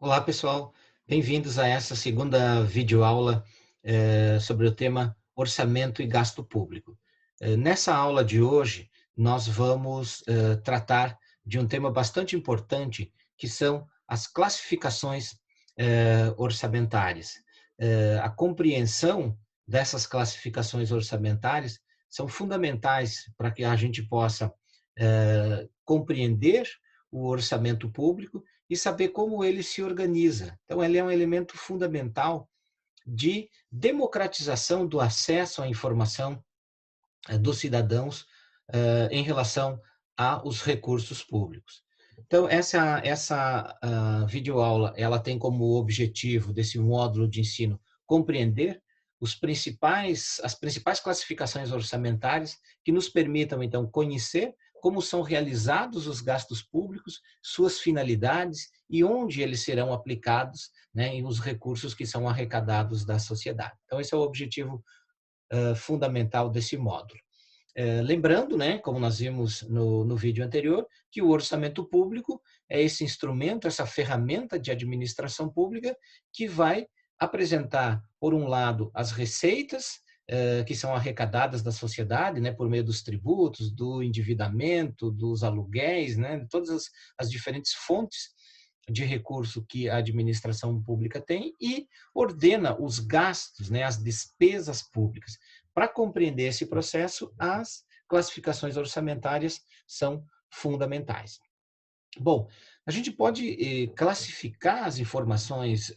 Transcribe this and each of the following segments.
Olá, pessoal. Bem-vindos a essa segunda videoaula sobre o tema orçamento e gasto público. Nessa aula de hoje, nós vamos tratar de um tema bastante importante, que são as classificações orçamentárias. A compreensão dessas classificações orçamentárias são fundamentais para que a gente possa compreender o orçamento público e saber como ele se organiza. Então, ele é um elemento fundamental de democratização do acesso à informação dos cidadãos em relação aos recursos públicos. Então, essa videoaula, ela tem como objetivo desse módulo de ensino compreender as principais classificações orçamentárias que nos permitam, então, conhecer como são realizados os gastos públicos, suas finalidades e onde eles serão aplicados, né, e os recursos que são arrecadados da sociedade. Então, esse é o objetivo fundamental desse módulo. Lembrando, né, como nós vimos no vídeo anterior, que o orçamento público é esse instrumento, essa ferramenta de administração pública que vai apresentar, por um lado, as receitas que são arrecadadas da sociedade, né, por meio dos tributos, do endividamento, dos aluguéis, né, todas as diferentes fontes de recurso que a administração pública tem e ordena os gastos, né, as despesas públicas. Para compreender esse processo, as classificações orçamentárias são fundamentais. Bom, a gente pode classificar as informações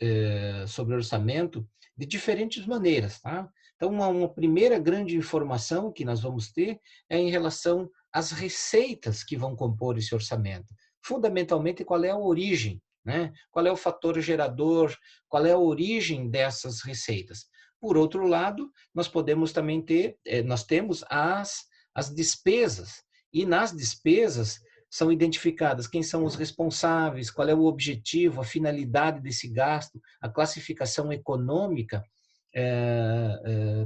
sobre orçamento de diferentes maneiras, tá? Então, uma primeira grande informação que nós vamos ter é em relação às receitas que vão compor esse orçamento. Fundamentalmente, qual é a origem, né? Qual é o fator gerador, qual é a origem dessas receitas. Por outro lado, nós podemos também ter, nós temos as despesas, e nas despesas são identificadas quem são os responsáveis, qual é o objetivo, a finalidade desse gasto, a classificação econômica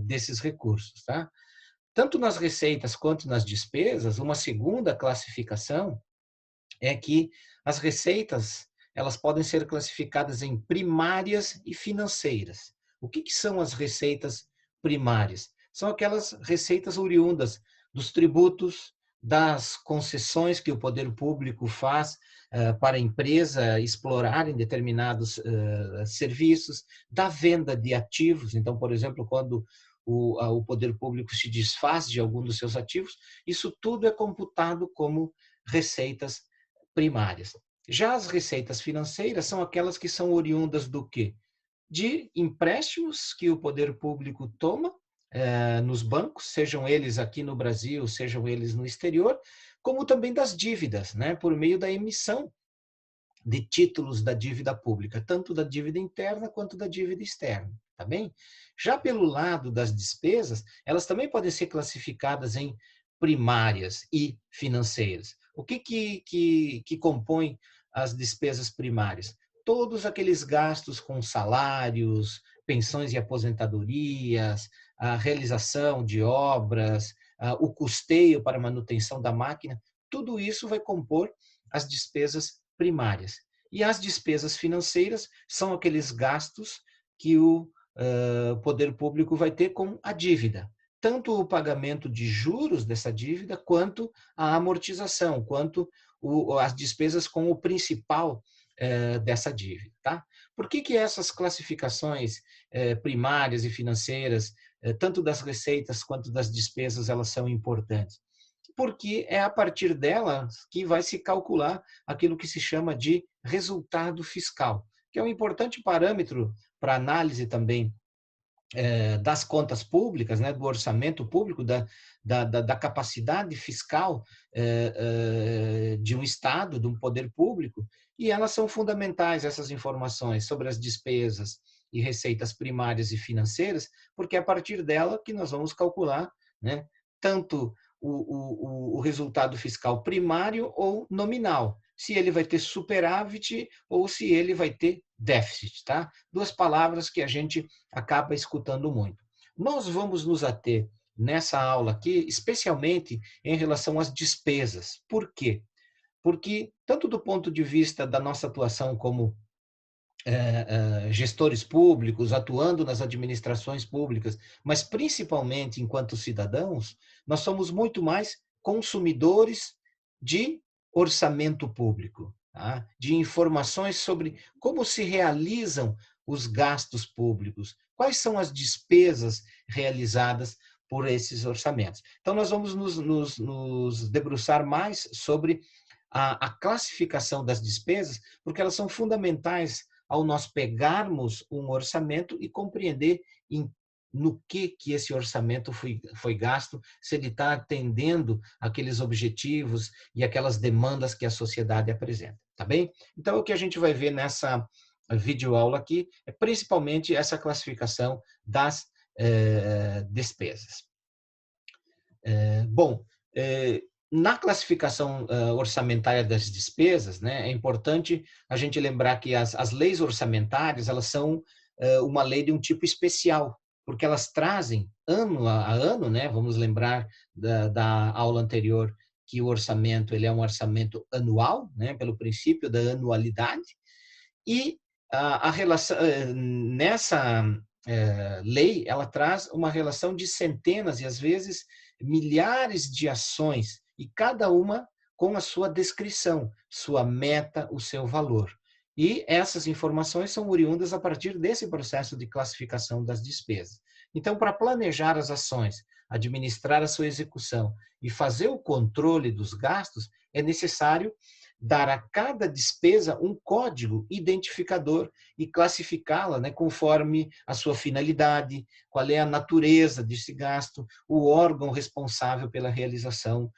desses recursos. Tá? Tanto nas receitas quanto nas despesas, uma segunda classificação é que as receitas elas podem ser classificadas em primárias e financeiras. O que são as receitas primárias? São aquelas receitas oriundas dos tributos, das concessões que o poder público faz para a empresa explorarem determinados serviços, da venda de ativos. Então, por exemplo, quando o poder público se desfaz de algum dos seus ativos, isso tudo é computado como receitas primárias. Já as receitas financeiras são aquelas que são oriundas do quê? De empréstimos que o poder público toma nos bancos, sejam eles aqui no Brasil, sejam eles no exterior, como também das dívidas, né, por meio da emissão de títulos da dívida pública, tanto da dívida interna quanto da dívida externa, tá bem? Já pelo lado das despesas, elas também podem ser classificadas em primárias e financeiras. O que compõe as despesas primárias? Todos aqueles gastos com salários, pensões e aposentadorias, a realização de obras, o custeio para a manutenção da máquina, tudo isso vai compor as despesas primárias. E as despesas financeiras são aqueles gastos que o poder público vai ter com a dívida, tanto o pagamento de juros dessa dívida, quanto a amortização, quanto as despesas com o principal dessa dívida. Tá? Por que essas classificações primárias e financeiras, tanto das receitas quanto das despesas, elas são importantes? Porque é a partir delas que vai se calcular aquilo que se chama de resultado fiscal, que é um importante parâmetro para análise também das contas públicas, né, do orçamento público, da capacidade fiscal de um Estado, de um poder público, e elas são fundamentais, essas informações sobre as despesas e receitas primárias e financeiras, porque é a partir dela que nós vamos calcular, né, tanto o resultado fiscal primário ou nominal, se ele vai ter superávit ou se ele vai ter déficit, tá? Duas palavras que a gente acaba escutando muito. Nós vamos nos ater nessa aula aqui, especialmente em relação às despesas. Por quê? Porque, tanto do ponto de vista da nossa atuação como gestores públicos, atuando nas administrações públicas, mas principalmente enquanto cidadãos, nós somos muito mais consumidores de orçamento público, tá? De informações sobre como se realizam os gastos públicos, quais são as despesas realizadas por esses orçamentos. Então, nós vamos nos debruçar mais sobre a classificação das despesas, porque elas são fundamentais ao nós pegarmos um orçamento e compreender no que esse orçamento foi gasto, se ele está atendendo aqueles objetivos e aquelas demandas que a sociedade apresenta, tá bem? Então, o que a gente vai ver nessa videoaula aqui é principalmente essa classificação das despesas. Bom, na classificação orçamentária das despesas, né, é importante a gente lembrar que as leis orçamentárias, elas são uma lei de um tipo especial, porque elas trazem ano a ano, né, vamos lembrar da aula anterior, que o orçamento ele é um orçamento anual, né, pelo princípio da anualidade, e a relação, nessa lei, ela traz uma relação de centenas e às vezes milhares de ações, e cada uma com a sua descrição, sua meta, o seu valor. E essas informações são oriundas a partir desse processo de classificação das despesas. Então, para planejar as ações, administrar a sua execução e fazer o controle dos gastos, é necessário dar a cada despesa um código identificador e classificá-la, né, conforme a sua finalidade, qual é a natureza desse gasto, o órgão responsável pela realização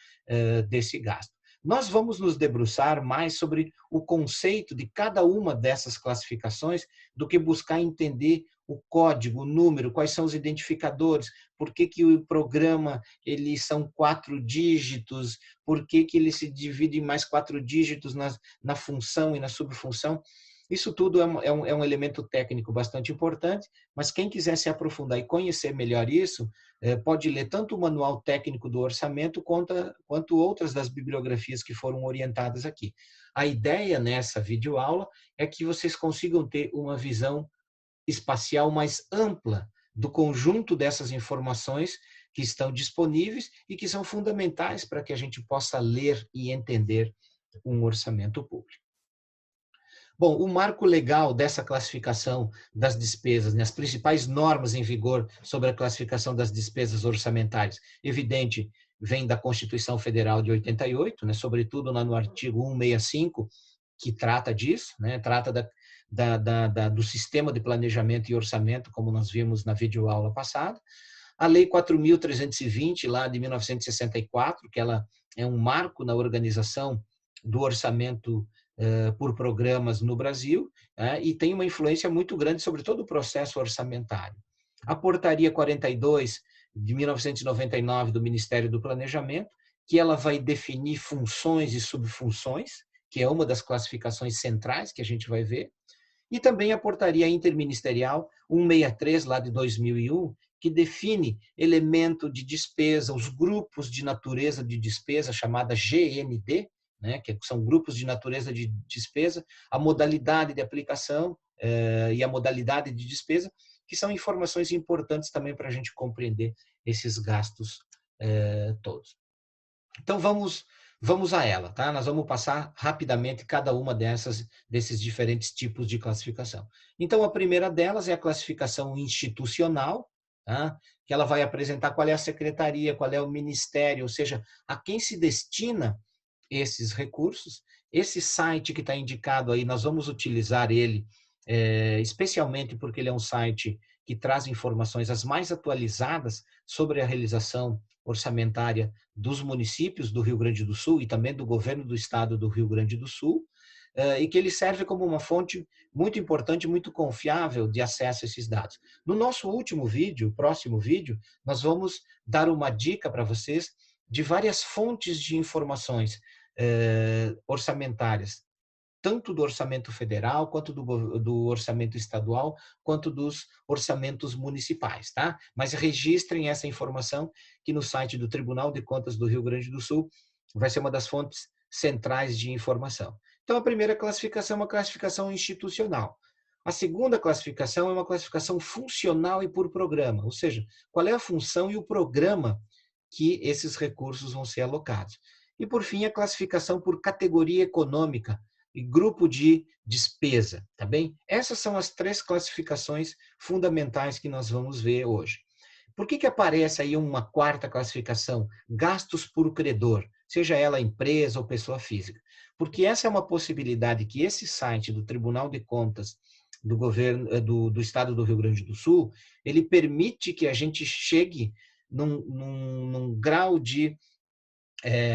desse gasto. Nós vamos nos debruçar mais sobre o conceito de cada uma dessas classificações do que buscar entender o código, o número, quais são os identificadores, por que o programa eles são 4 dígitos, por que ele se divide em mais 4 dígitos na função e na subfunção. Isso tudo é um elemento técnico bastante importante, mas quem quiser se aprofundar e conhecer melhor isso, pode ler tanto o manual técnico do orçamento quanto outras das bibliografias que foram orientadas aqui. A ideia nessa videoaula é que vocês consigam ter uma visão espacial mais ampla do conjunto dessas informações que estão disponíveis e que são fundamentais para que a gente possa ler e entender um orçamento público. Bom, o marco legal dessa classificação das despesas, né, as principais normas em vigor sobre a classificação das despesas orçamentárias, evidente, vem da Constituição Federal de 88, né, sobretudo lá no artigo 165, que trata disso, né, trata do sistema de planejamento e orçamento, como nós vimos na videoaula passada. A Lei 4.320, lá de 1964, que ela é um marco na organização do orçamento por programas no Brasil, e tem uma influência muito grande sobre todo o processo orçamentário. A Portaria 42, de 1999, do Ministério do Planejamento, que ela vai definir funções e subfunções, que é uma das classificações centrais que a gente vai ver, e também a Portaria Interministerial 163, lá de 2001, que define elemento de despesa, os grupos de natureza de despesa, chamada GND, né, que são grupos de natureza de despesa, a modalidade de aplicação e a modalidade de despesa, que são informações importantes também para a gente compreender esses gastos todos. Então, vamos a ela, tá? Nós vamos passar rapidamente cada uma desses diferentes tipos de classificação. Então, a primeira delas é a classificação institucional, tá? Que ela vai apresentar qual é a secretaria, qual é o ministério, ou seja, a quem se destina esses recursos. Esse site que está indicado aí, nós vamos utilizar ele especialmente porque ele é um site que traz informações as mais atualizadas sobre a realização orçamentária dos municípios do Rio Grande do Sul e também do governo do estado do Rio Grande do Sul, e que ele serve como uma fonte muito importante, muito confiável de acesso a esses dados. No nosso último vídeo, próximo vídeo, nós vamos dar uma dica para vocês de várias fontes de informações orçamentárias, tanto do orçamento federal, quanto do orçamento estadual, quanto dos orçamentos municipais, tá? Mas registrem essa informação que no site do Tribunal de Contas do Rio Grande do Sul vai ser uma das fontes centrais de informação. Então, a primeira classificação é uma classificação institucional. A segunda classificação é uma classificação funcional e por programa, ou seja, qual é a função e o programa que esses recursos vão ser alocados. E, por fim, a classificação por categoria econômica e grupo de despesa, tá bem? Essas são as três classificações fundamentais que nós vamos ver hoje. Por que aparece aí uma quarta classificação, gastos por credor, seja ela empresa ou pessoa física? Porque essa é uma possibilidade que esse site do Tribunal de Contas do governo do estado do Rio Grande do Sul, ele permite que a gente chegue num grau de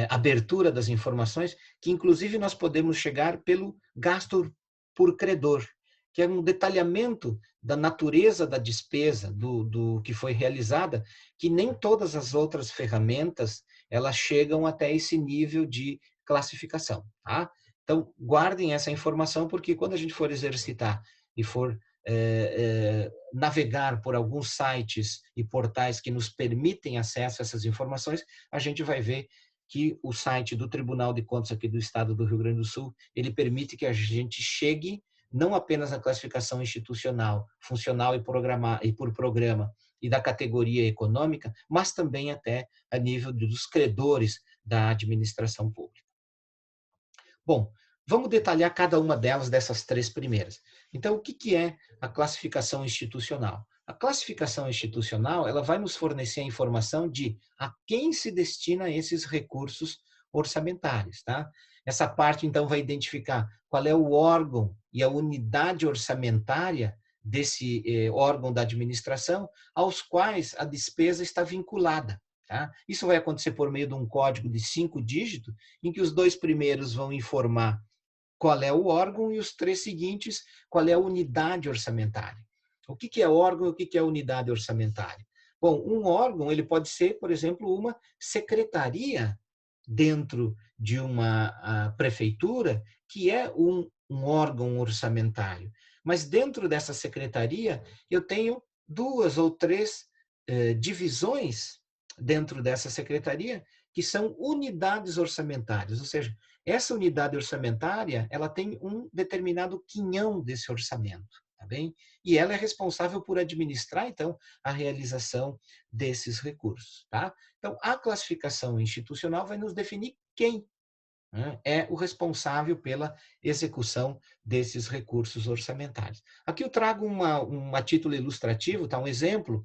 abertura das informações, que inclusive nós podemos chegar pelo gasto por credor, que é um detalhamento da natureza da despesa do que foi realizada, que nem todas as outras ferramentas elas chegam até esse nível de classificação. Tá? Então, guardem essa informação, porque quando a gente for exercitar e for navegar por alguns sites e portais que nos permitem acesso a essas informações, a gente vai ver que o site do Tribunal de Contas aqui do Estado do Rio Grande do Sul, ele permite que a gente chegue não apenas na classificação institucional, funcional e por programa e da categoria econômica, mas também até a nível dos credores da administração pública. Bom, vamos detalhar cada uma delas, dessas três primeiras. Então, o que é a classificação institucional? A classificação institucional, ela vai nos fornecer a informação de a quem se destina esses recursos orçamentários, tá? Essa parte, então, vai identificar qual é o órgão e a unidade orçamentária desse órgão da administração aos quais a despesa está vinculada. Tá? Isso vai acontecer por meio de um código de 5 dígitos, em que os 2 primeiros vão informar qual é o órgão e os 3 seguintes qual é a unidade orçamentária. O que é órgão e o que é unidade orçamentária? Bom, um órgão ele pode ser, por exemplo, uma secretaria dentro de uma prefeitura, que é um órgão orçamentário. Mas dentro dessa secretaria, eu tenho 2 ou 3 divisões dentro dessa secretaria, que são unidades orçamentárias, ou seja, essa unidade orçamentária, ela tem um determinado quinhão desse orçamento, tá bem? E ela é responsável por administrar, então, a realização desses recursos, tá? Então, a classificação institucional vai nos definir quem, né, é o responsável pela execução desses recursos orçamentários. Aqui eu trago a título ilustrativo, tá? Um exemplo.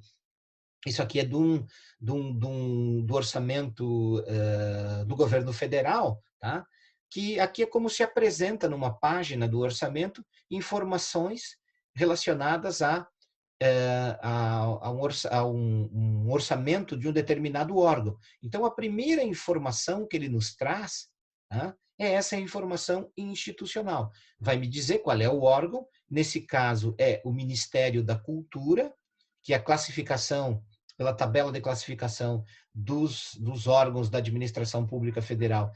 Isso aqui é do orçamento do governo federal, tá? Que aqui é como se apresenta numa página do orçamento informações relacionadas a um orçamento de um determinado órgão. Então, a primeira informação que ele nos traz, tá, é essa informação institucional. Vai me dizer qual é o órgão, nesse caso é o Ministério da Cultura, que a classificação pela tabela de classificação dos órgãos da administração pública federal,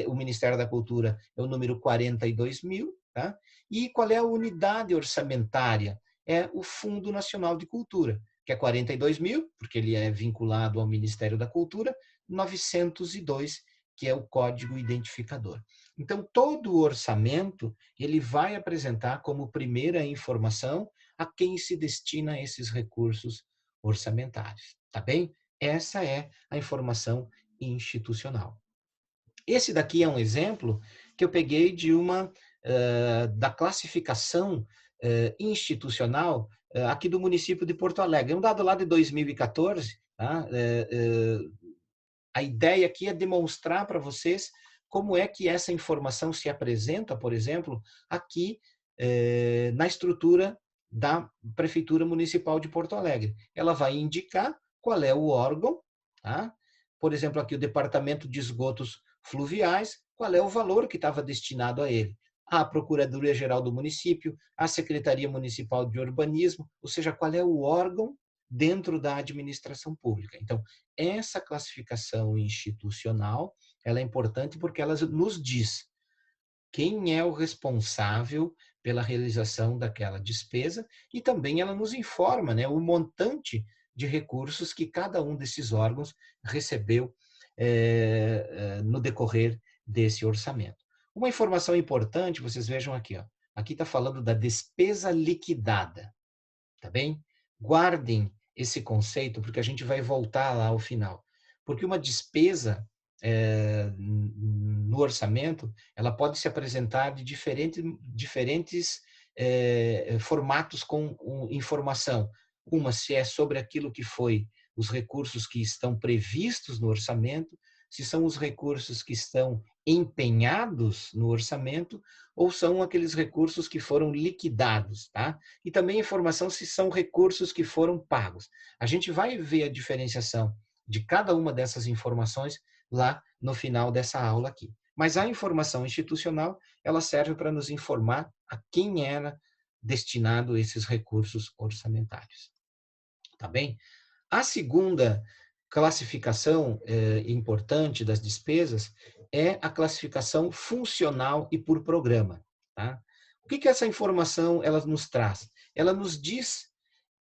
o Ministério da Cultura é o número 42.000, tá? E qual é a unidade orçamentária? É o Fundo Nacional de Cultura, que é 42.000, porque ele é vinculado ao Ministério da Cultura, 902, que é o código identificador. Então, todo o orçamento, ele vai apresentar como primeira informação a quem se destina esses recursos orçamentários, tá bem? Essa é a informação institucional. Esse daqui é um exemplo que eu peguei da classificação institucional aqui do município de Porto Alegre. É um dado lá de 2014, tá? A ideia aqui é demonstrar para vocês como é que essa informação se apresenta, por exemplo, aqui na estrutura da Prefeitura Municipal de Porto Alegre. Ela vai indicar qual é o órgão, tá? Por exemplo, aqui o Departamento de Esgotos Fluviais, qual é o valor que estava destinado a ele. A Procuradoria-Geral do Município, a Secretaria Municipal de Urbanismo, ou seja, qual é o órgão dentro da administração pública. Então, essa classificação institucional, ela é importante porque ela nos diz quem é o responsável pela realização daquela despesa e também ela nos informa, né, o montante de recursos que cada um desses órgãos recebeu no decorrer desse orçamento. Uma informação importante, vocês vejam aqui, ó, Aqui está falando da despesa liquidada, tá bem? Guardem esse conceito, porque a gente vai voltar lá ao final. Porque uma despesa no orçamento, ela pode se apresentar de diferentes formatos com informação. Uma, se é sobre aquilo que foi os recursos que estão previstos no orçamento, se são os recursos que estão empenhados no orçamento, ou são aqueles recursos que foram liquidados, tá? E também informação se são recursos que foram pagos. A gente vai ver a diferenciação de cada uma dessas informações lá no final dessa aula aqui. Mas a informação institucional, ela serve para nos informar a quem era destinado esses recursos orçamentários. Tá bem? A segunda classificação importante das despesas é a classificação funcional e por programa. Tá? O que essa informação ela nos traz? Ela nos diz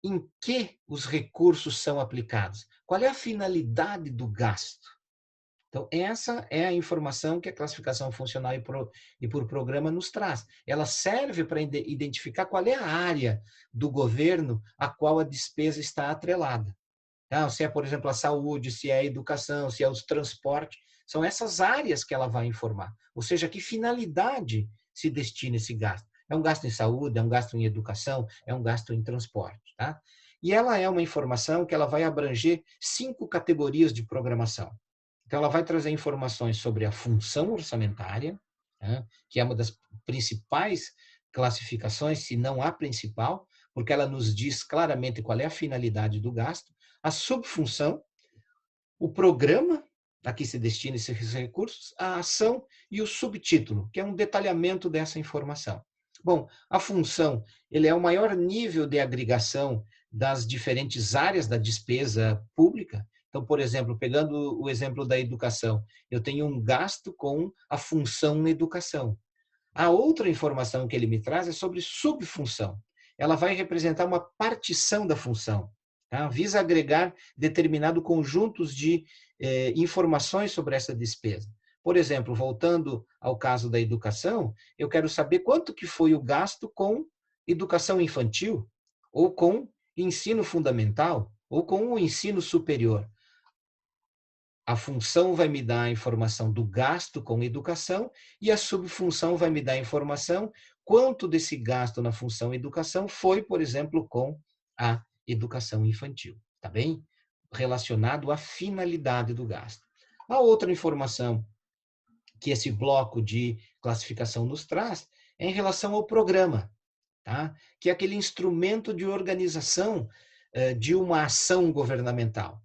em que os recursos são aplicados, qual é a finalidade do gasto. Então, essa é a informação que a classificação funcional e por programa nos traz. Ela serve para identificar qual é a área do governo a qual a despesa está atrelada. Tá? Se é, por exemplo, a saúde, se é a educação, se é o transporte, são essas áreas que ela vai informar. Ou seja, que finalidade se destina esse gasto. É um gasto em saúde, é um gasto em educação, é um gasto em transporte. Tá? E ela é uma informação que ela vai abranger 5 categorias de programação. Então, ela vai trazer informações sobre a função orçamentária, né, que é uma das principais classificações, se não a principal, porque ela nos diz claramente qual é a finalidade do gasto, a subfunção, o programa a que se destina esses recursos, a ação e o subtítulo, que é um detalhamento dessa informação. Bom, a função, ele é o maior nível de agregação das diferentes áreas da despesa pública. Então, por exemplo, pegando o exemplo da educação, eu tenho um gasto com a função educação. A outra informação que ele me traz é sobre subfunção. Ela vai representar uma partição da função, tá? Visa agregar determinado conjuntos de informações sobre essa despesa. Por exemplo, voltando ao caso da educação, eu quero saber quanto que foi o gasto com educação infantil, ou com ensino fundamental, ou com o ensino superior. A função vai me dar a informação do gasto com educação e a subfunção vai me dar a informação quanto desse gasto na função educação foi, por exemplo, com a educação infantil, tá bem? Relacionado à finalidade do gasto. A outra informação que esse bloco de classificação nos traz é em relação ao programa, tá? Que é aquele instrumento de organização de uma ação governamental.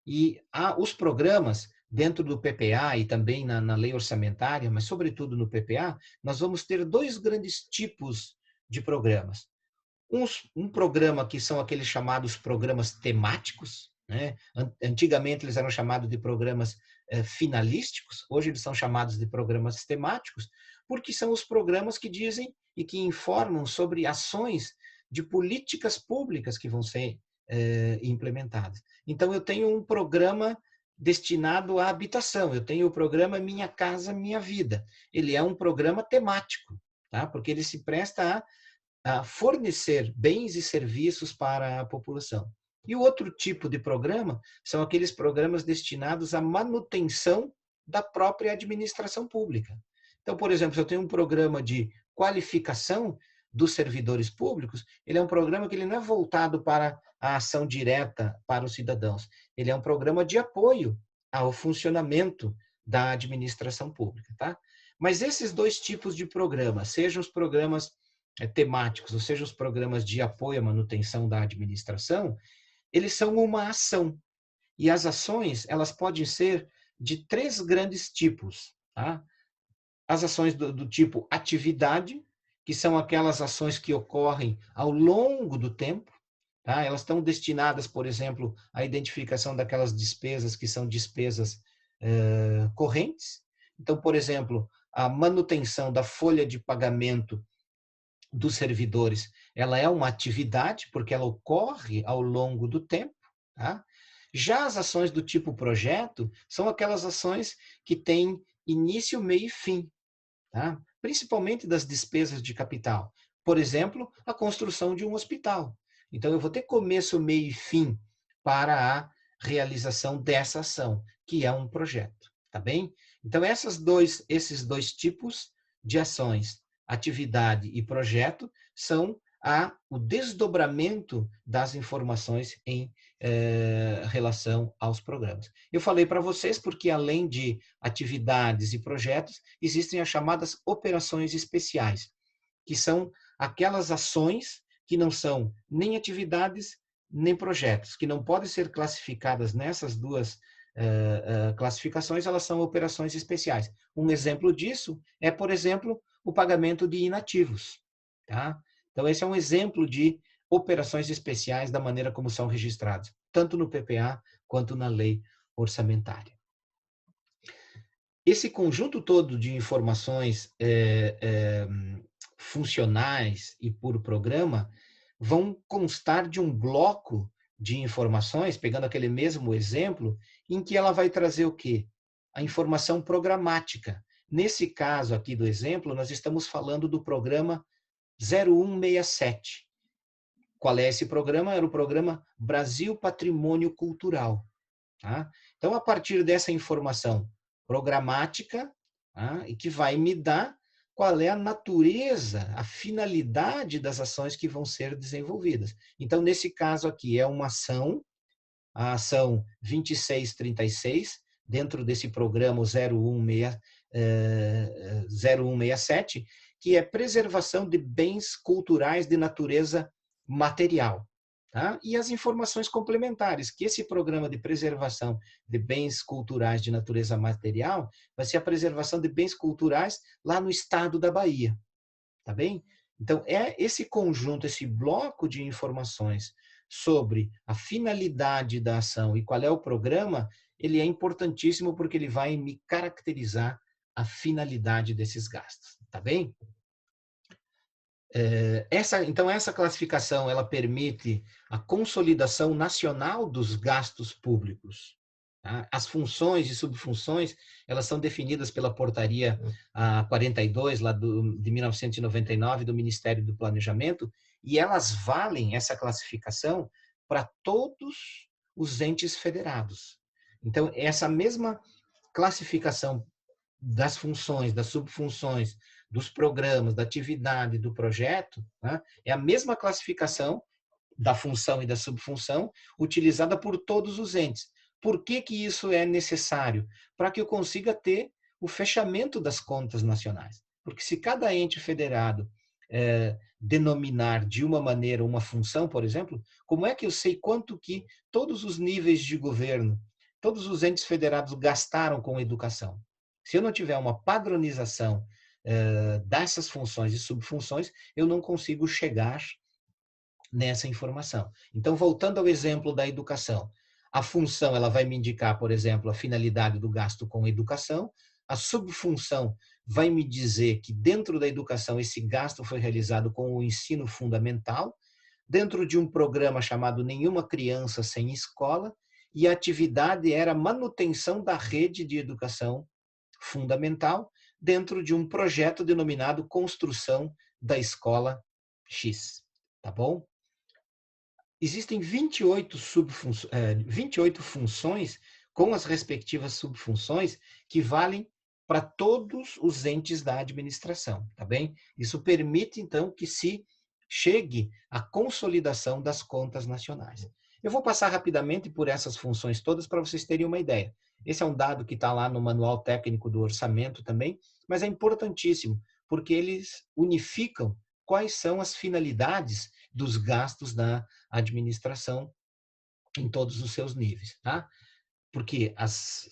E os programas, dentro do PPA e também na lei orçamentária, mas sobretudo no PPA, nós vamos ter 2 grandes tipos de programas. Um programa que são aqueles chamados programas temáticos, né? Antigamente eles eram chamados de programas finalísticos, hoje eles são chamados de programas temáticos, porque são os programas que dizem e que informam sobre ações de políticas públicas que vão ser implementadas. Então, eu tenho um programa destinado à habitação, eu tenho o programa Minha Casa Minha Vida. Ele é um programa temático, tá? Porque ele se presta a fornecer bens e serviços para a população. E o outro tipo de programa são aqueles programas destinados à manutenção da própria administração pública. Então, por exemplo, se eu tenho um programa de qualificação dos servidores públicos, ele é um programa que ele não é voltado para a ação direta para os cidadãos. Ele é um programa de apoio ao funcionamento da administração pública, tá? Mas esses 2 tipos de programas, sejam os programas temáticos, ou seja, os programas de apoio à manutenção da administração, eles são uma ação. E as ações, elas podem ser de 3 grandes tipos, tá? As ações do tipo atividade, que são aquelas ações que ocorrem ao longo do tempo, tá? Elas estão destinadas, por exemplo, à identificação daquelas despesas que são despesas correntes. Então, por exemplo, a manutenção da folha de pagamento dos servidores, ela é uma atividade, porque ela ocorre ao longo do tempo, tá? Já as ações do tipo projeto são aquelas ações que têm início, meio e fim, tá? principalmente das despesas de capital. Por exemplo, a construção de um hospital. Então, eu vou ter começo, meio e fim para a realização dessa ação, que é um projeto, tá bem? Então, esses dois tipos de ações, atividade e projeto, são o desdobramento das informações em relação aos programas. Eu falei para vocês porque, além de atividades e projetos, existem as chamadas operações especiais, que são aquelas ações que não são nem atividades nem projetos, que não podem ser classificadas nessas duas classificações, elas são operações especiais. Um exemplo disso é, por exemplo, o pagamento de inativos. Tá? Então, esse é um exemplo de operações especiais da maneira como são registradas, tanto no PPA quanto na lei orçamentária. Esse conjunto todo de informações funcionais e por programa vão constar de um bloco de informações, pegando aquele mesmo exemplo, em que ela vai trazer o quê? A informação programática. Nesse caso aqui do exemplo, nós estamos falando do programa 0167. Qual é esse programa? Era o programa Brasil Patrimônio Cultural. Tá? Então, a partir dessa informação programática, tá? E que vai me dar qual é a natureza, a finalidade das ações que vão ser desenvolvidas. Então, nesse caso aqui, é uma ação, a ação 2636, dentro desse programa 0167, que é preservação de bens culturais de natureza material. Tá? E as informações complementares, que esse programa de preservação de bens culturais de natureza material vai ser a preservação de bens culturais lá no estado da Bahia. Tá bem? Então, é esse conjunto, esse bloco de informações sobre a finalidade da ação e qual é o programa, ele é importantíssimo porque ele vai me caracterizar a finalidade desses gastos. Tá bem? Então, essa classificação ela permite a consolidação nacional dos gastos públicos. Tá? As funções e subfunções elas são definidas pela portaria 42 lá de 1999 do Ministério do Planejamento e elas valem essa classificação para todos os entes federados. Então, essa mesma classificação das funções, das subfunções, dos programas, da atividade, do projeto, né? É a mesma classificação da função e da subfunção utilizada por todos os entes. Por que que isso é necessário? Para que eu consiga ter o fechamento das contas nacionais. Porque se cada ente federado denominar de uma maneira uma função, por exemplo, como é que eu sei quanto que todos os níveis de governo, todos os entes federados gastaram com educação? Se eu não tiver uma padronização dessas funções e subfunções, eu não consigo chegar nessa informação. Então, voltando ao exemplo da educação, a função ela vai me indicar, por exemplo, a finalidade do gasto com educação, a subfunção vai me dizer que dentro da educação esse gasto foi realizado com o ensino fundamental, dentro de um programa chamado Nenhuma Criança Sem Escola, e a atividade era manutenção da rede de educação fundamental dentro de um projeto denominado Construção da Escola X. Tá bom? Existem 28 funções com as respectivas subfunções que valem para todos os entes da administração, tá bem? Isso permite, então, que se chegue à consolidação das contas nacionais. Eu vou passar rapidamente por essas funções todas para vocês terem uma ideia. Esse é um dado que está lá no Manual Técnico do Orçamento também, mas é importantíssimo, porque eles unificam quais são as finalidades dos gastos da administração em todos os seus níveis, tá? Porque as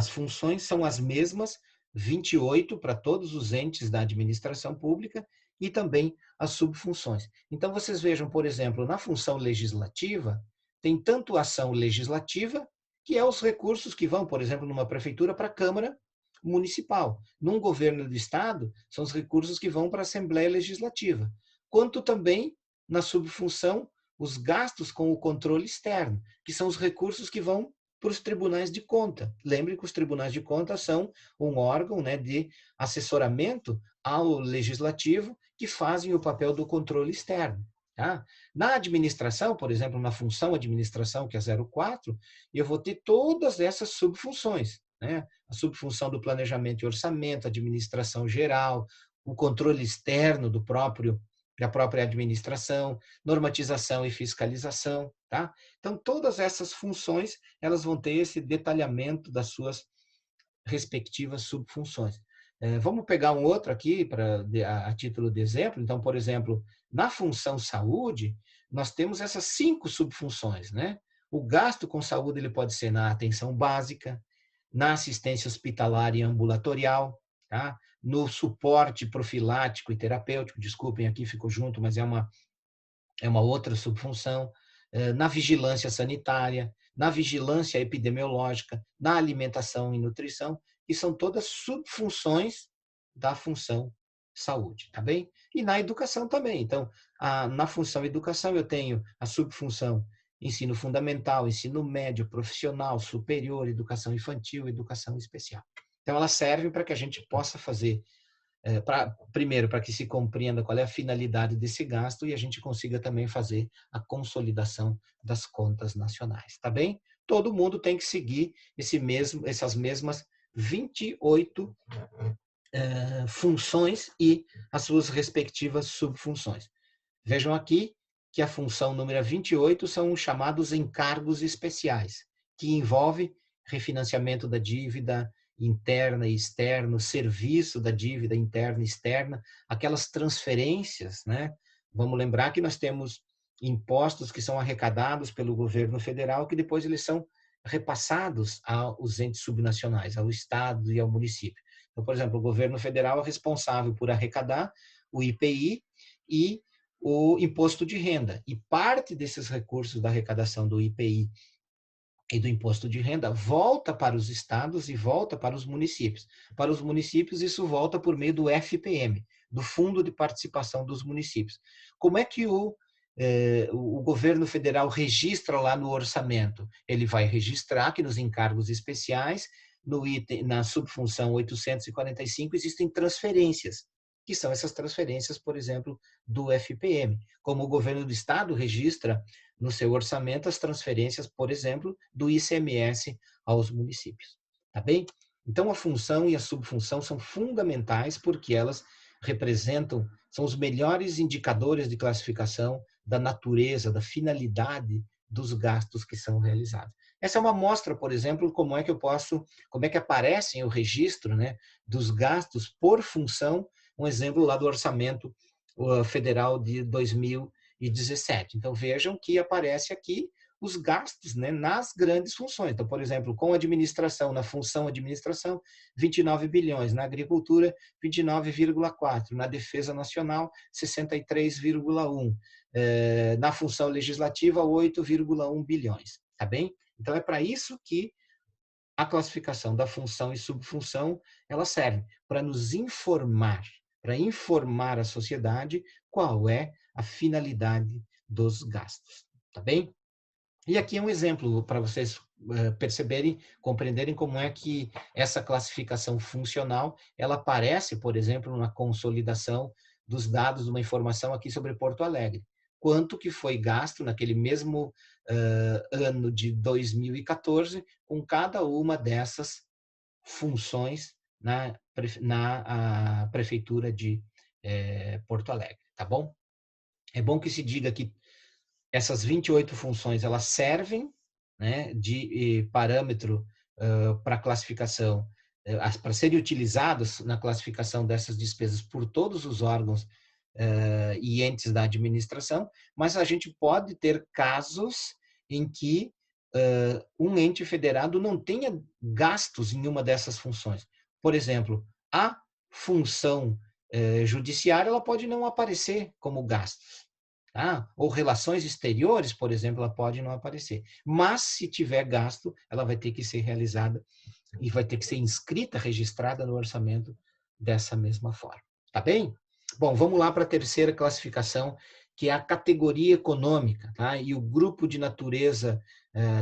funções são as mesmas, 28 para todos os entes da administração pública e também as subfunções. Então, vocês vejam, por exemplo, na função legislativa, tem tanto a ação legislativa, que é os recursos que vão, por exemplo, numa prefeitura para a Câmara Municipal. Num governo do Estado, são os recursos que vão para a Assembleia Legislativa. Quanto também, na subfunção, os gastos com o controle externo, que são os recursos que vão para os tribunais de conta. Lembre que os tribunais de conta são um órgão, né, de assessoramento ao legislativo que fazem o papel do controle externo. Tá? Na administração, por exemplo, na função administração, que é 04, eu vou ter todas essas subfunções, né? A subfunção do planejamento e orçamento, administração geral, o controle externo da própria administração, normatização e fiscalização, tá? Então, todas essas funções, elas vão ter esse detalhamento das suas respectivas subfunções. Vamos pegar um outro aqui a título de exemplo. Então, por exemplo, na função saúde, nós temos essas 5 subfunções, né? O gasto com saúde ele pode ser na atenção básica, na assistência hospitalar e ambulatorial, tá? No suporte profilático e terapêutico, desculpem, aqui ficou junto, mas é uma outra subfunção, na vigilância sanitária, na vigilância epidemiológica, na alimentação e nutrição, que são todas subfunções da função saúde, tá bem? E na educação também. Então, na função educação eu tenho a subfunção ensino fundamental, ensino médio, profissional, superior, educação infantil, educação especial. Então, elas servem para que a gente possa fazer primeiro, para que se compreenda qual é a finalidade desse gasto e a gente consiga também fazer a consolidação das contas nacionais, tá bem? Todo mundo tem que seguir essas mesmas 28 funções e as suas respectivas subfunções. Vejam aqui que a função número 28 são os chamados encargos especiais, que envolve refinanciamento da dívida interna e externa, serviço da dívida interna e externa, aquelas transferências, né? Vamos lembrar que nós temos impostos que são arrecadados pelo governo federal, que depois eles são repassados aos entes subnacionais, ao estado e ao município. Então, por exemplo, o governo federal é responsável por arrecadar o IPI e o imposto de renda. E parte desses recursos da arrecadação do IPI e do imposto de renda volta para os estados e volta para os municípios. Para os municípios, isso volta por meio do FPM, do Fundo de Participação dos Municípios. Como é que o governo federal registra lá no orçamento? Ele vai registrar que nos encargos especiais, na subfunção 845, existem transferências, que são essas transferências, por exemplo, do FPM. Como o governo do estado registra no seu orçamento as transferências, por exemplo, do ICMS aos municípios. Tá bem? Então, a função e a subfunção são fundamentais porque elas são os melhores indicadores de classificação da natureza, da finalidade dos gastos que são realizados. Essa é uma amostra, por exemplo, como é que aparecem o registro, né, dos gastos por função, um exemplo lá do orçamento federal de 2017. Então, vejam que aparece aqui os gastos, né, nas grandes funções. Então, por exemplo, com administração, na função administração, 29 bilhões, na agricultura, 29,4, na defesa nacional, 63,1, na função legislativa, 8,1 bilhões, tá bem? Então, é para isso que a classificação da função e subfunção, ela serve para nos informar, para informar a sociedade qual é a finalidade dos gastos, tá bem? E aqui é um exemplo para vocês perceberem, compreenderem como é que essa classificação funcional, ela aparece, por exemplo, na consolidação dos dados de uma informação aqui sobre Porto Alegre. Quanto que foi gasto naquele mesmo ano de 2014 com cada uma dessas funções na Prefeitura de Porto Alegre, tá bom? É bom que se diga que essas 28 funções, elas servem, né, de parâmetro para classificação, para serem utilizadas na classificação dessas despesas por todos os órgãos e entes da administração, mas a gente pode ter casos em que um ente federado não tenha gastos em uma dessas funções. Por exemplo, a função judiciária, ela pode não aparecer como gastos. Tá? Ou relações exteriores, por exemplo, ela pode não aparecer. Mas, se tiver gasto, ela vai ter que ser realizada e vai ter que ser inscrita, registrada no orçamento dessa mesma forma. Tá bem? Bom, vamos lá para a terceira classificação, que é a categoria econômica, tá? E o grupo de natureza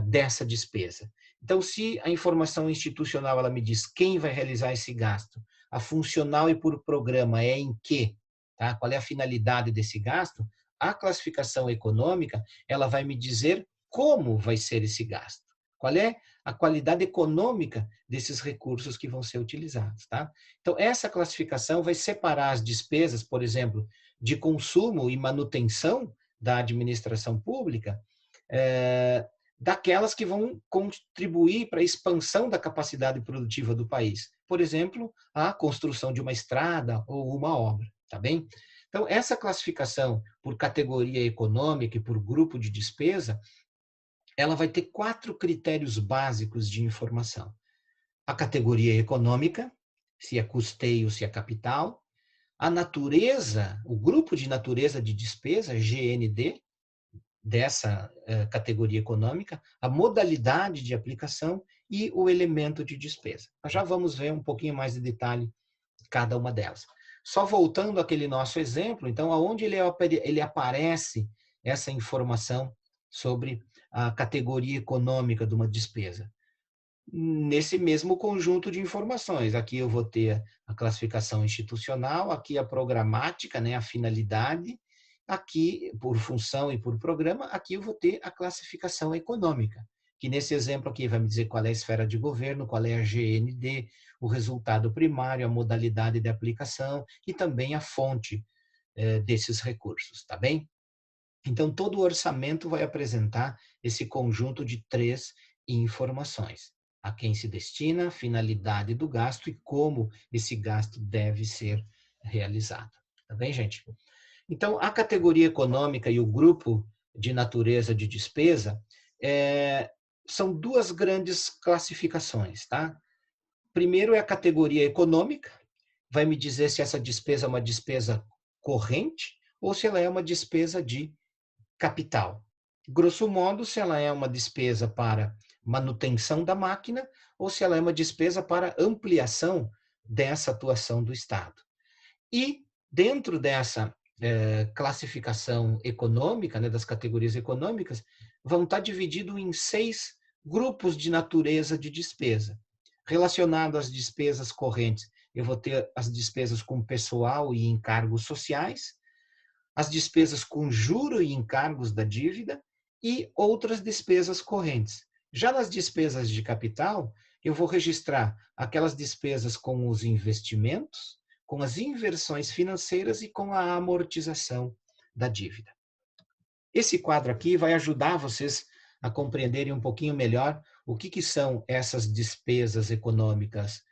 dessa despesa. Então, se a informação institucional ela me diz quem vai realizar esse gasto, a funcional e por programa é em quê, tá? Qual é a finalidade desse gasto? A classificação econômica, ela vai me dizer como vai ser esse gasto. Qual é a qualidade econômica desses recursos que vão ser utilizados, tá? Então, essa classificação vai separar as despesas, por exemplo, de consumo e manutenção da administração pública, daquelas que vão contribuir para a expansão da capacidade produtiva do país. Por exemplo, a construção de uma estrada ou uma obra, tá bem? Então, essa classificação por categoria econômica e por grupo de despesa, ela vai ter 4 critérios básicos de informação. A categoria econômica, se é custeio, se é capital, a natureza, o grupo de natureza de despesa, GND, dessa categoria econômica, a modalidade de aplicação e o elemento de despesa. Nós já vamos ver um pouquinho mais de detalhe cada uma delas. Só voltando àquele nosso exemplo, então, aonde ele aparece essa informação sobre a categoria econômica de uma despesa? Nesse mesmo conjunto de informações. Aqui eu vou ter a classificação institucional, aqui a programática, né, a finalidade, aqui por função e por programa, aqui eu vou ter a classificação econômica, que nesse exemplo aqui vai me dizer qual é a esfera de governo, qual é a GND, o resultado primário, a modalidade de aplicação e também a fonte desses recursos, tá bem? Então, todo o orçamento vai apresentar esse conjunto de 3 informações: a quem se destina, a finalidade do gasto e como esse gasto deve ser realizado. Tá bem, gente? Então, a categoria econômica e o grupo de natureza de despesa são 2 grandes classificações, tá? Primeiro é a categoria econômica, vai me dizer se essa despesa é uma despesa corrente ou se ela é uma despesa de capital. Grosso modo, se ela é uma despesa para manutenção da máquina ou se ela é uma despesa para ampliação dessa atuação do Estado. E dentro dessa classificação econômica, né, das categorias econômicas, vão estar divididos em 6 grupos de natureza de despesa. Relacionado às despesas correntes, eu vou ter as despesas com pessoal e encargos sociais, as despesas com juro e encargos da dívida e outras despesas correntes. Já nas despesas de capital, eu vou registrar aquelas despesas com os investimentos, com as inversões financeiras e com a amortização da dívida. Esse quadro aqui vai ajudar vocês a compreenderem um pouquinho melhor o que são essas despesas econômicas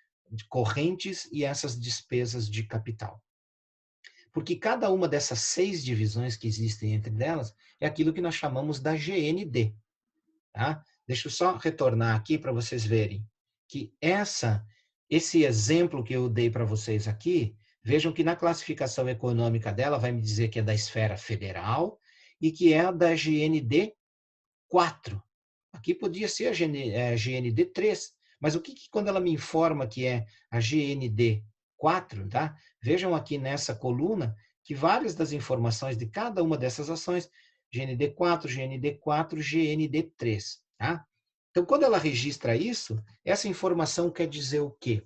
correntes e essas despesas de capital. Porque cada uma dessas 6 divisões que existem entre elas é aquilo que nós chamamos da GND. Tá? Deixa eu só retornar aqui para vocês verem que esse exemplo que eu dei para vocês aqui, vejam que na classificação econômica dela vai me dizer que é da esfera federal e que é da GND 4. Aqui podia ser a GND 3, mas o que quando ela me informa que é a GND 4, tá? Vejam aqui nessa coluna que várias das informações de cada uma dessas ações, GND 4, GND 4, GND 3, tá? Então, quando ela registra isso, essa informação quer dizer o quê?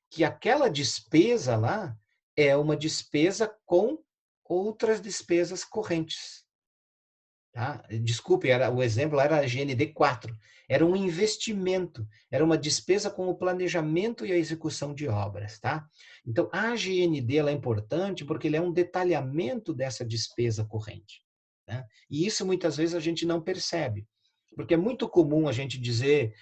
Que aquela despesa lá é uma despesa com outras despesas correntes. Tá? Desculpe, o exemplo era a GND 4. Era um investimento, era uma despesa com o planejamento e a execução de obras. Tá? Então, a GND ela é importante porque ele é um detalhamento dessa despesa corrente. Né? E isso muitas vezes a gente não percebe. Porque é muito comum a gente dizer,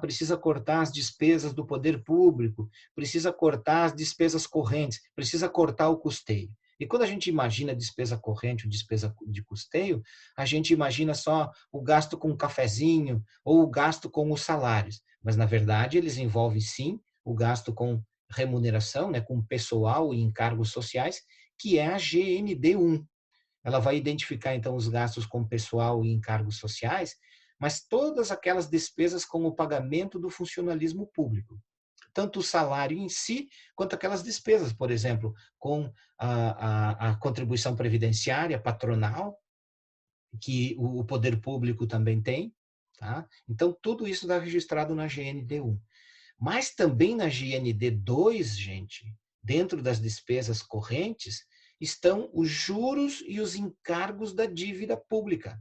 precisa cortar as despesas do poder público, precisa cortar as despesas correntes, precisa cortar o custeio. E quando a gente imagina despesa corrente ou despesa de custeio, a gente imagina só o gasto com o cafezinho ou o gasto com os salários. Mas, na verdade, eles envolvem, sim, o gasto com remuneração, né, com pessoal e encargos sociais, que é a GND1. Ela vai identificar, então, os gastos com pessoal e encargos sociais, mas todas aquelas despesas com o pagamento do funcionalismo público. Tanto o salário em si, quanto aquelas despesas, por exemplo, com a contribuição previdenciária patronal, que o poder público também tem, tá? Então, tudo isso está registrado na GND1. Mas também na GND2, gente, dentro das despesas correntes, estão os juros e os encargos da dívida pública,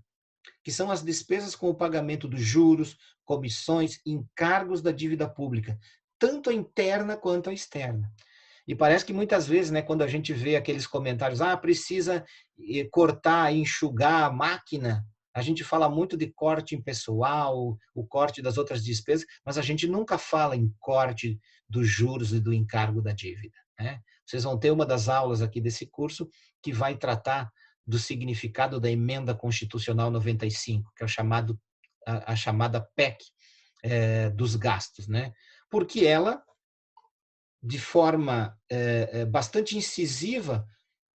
que são as despesas com o pagamento dos juros, comissões, encargos da dívida pública, tanto a interna quanto a externa. E parece que muitas vezes, né, quando a gente vê aqueles comentários, precisa cortar, enxugar a máquina, a gente fala muito de corte em pessoal, o corte das outras despesas, mas a gente nunca fala em corte dos juros e do encargo da dívida, né? Vocês vão ter uma das aulas aqui desse curso que vai tratar do significado da Emenda Constitucional 95, que é a chamada PEC dos gastos, né? Porque ela, de forma bastante incisiva,